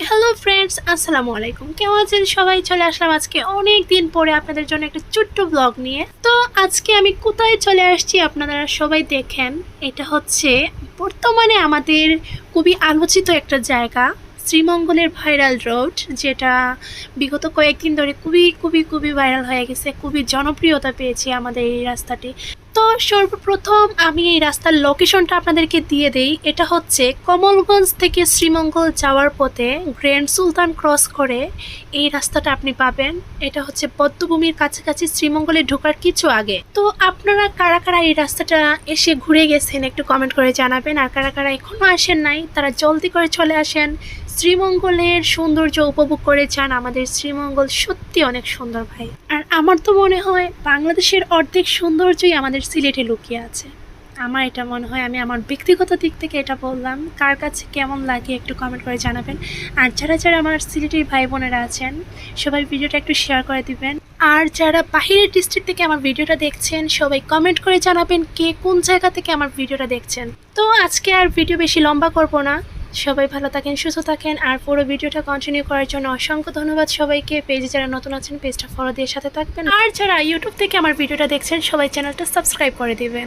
Hello friends, আসসালামু আলাইকুম। কেমন আছেন সবাই? চলে আসলাম আজকে অনেক দিন পরে আপনাদের জন্য একটা ছোট্ট ব্লগ নিয়ে। তো আজকে আমি কোথায় চলে আসছি আপনারা সবাই দেখেন। এটা হচ্ছে বর্তমানে আমাদের খুবই আলোচিত একটা জায়গা, শ্রীমঙ্গলের ভাইরাল রোড, যেটা বিগত কয়েকদিন ধরে খুবই ভাইরাল হয়ে গেছে, খুবই জনপ্রিয়তা পেয়েছে আমাদের এই রাস্তাটি। তো সর্বপ্রথম আমি এই রাস্তার লোকেশনটা আপনাদেরকে দিয়ে দেই। এটা হচ্ছে কমলগঞ্জ থেকে শ্রীমঙ্গল যাওয়ার পথে গ্র্যান্ড সুলতান ক্রস করে এই রাস্তাটা আপনি পাবেন। এটা হচ্ছে পদ্মভূমির কাছাকাছি, শ্রীমঙ্গলে ঢোকার কিছু আগে। তো আপনারা কারা কারা এই রাস্তাটা এসে ঘুরে গেছেন একটু কমেন্ট করে জানাবেন, আর কারা কারা এখনো আসেন নাই তারা জলদি করে চলে আসেন, শ্রীমঙ্গলের সৌন্দর্য উপভোগ করে যান। আমাদের শ্রীমঙ্গল সত্যি অনেক সুন্দর ভাই, আর আমার তো মনে হয় বাংলাদেশের অর্ধেক সৌন্দর্যই আমাদের সিলেটে লুকিয়ে আছে। আমার এটা মনে হয়, আমি আমার ব্যক্তিগত দিক থেকে এটা বললাম। কার কাছে কেমন লাগে একটু কমেন্ট করে জানাবেন। আর যারা যারা আমার সিলেটের ভাই বোনেরা আছেন সবাই ভিডিওটা একটু শেয়ার করে দিবেন। আর যারা বাহিরের ডিস্ট্রিক্ট থেকে আমার ভিডিওটা দেখছেন সবাই কমেন্ট করে জানাবেন কে কোন জায়গা থেকে আমার ভিডিওটা দেখছেন। তো আজকে আর ভিডিও বেশি লম্বা করব না। সবাই ভালো থাকেন, সুস্থ থাকেন, আর পুরো ভিডিওটা কন্টিনিউ করার জন্য অসংখ্য ধন্যবাদ সবাইকে। পেজে যারা নতুন আছেন পেজটা ফলো দিয়ে সাথে থাকবেন, আর যারা ইউটিউব থেকে আমার ভিডিওটা দেখছেন সবাই চ্যানেলটা সাবস্ক্রাইব করে দিবেন।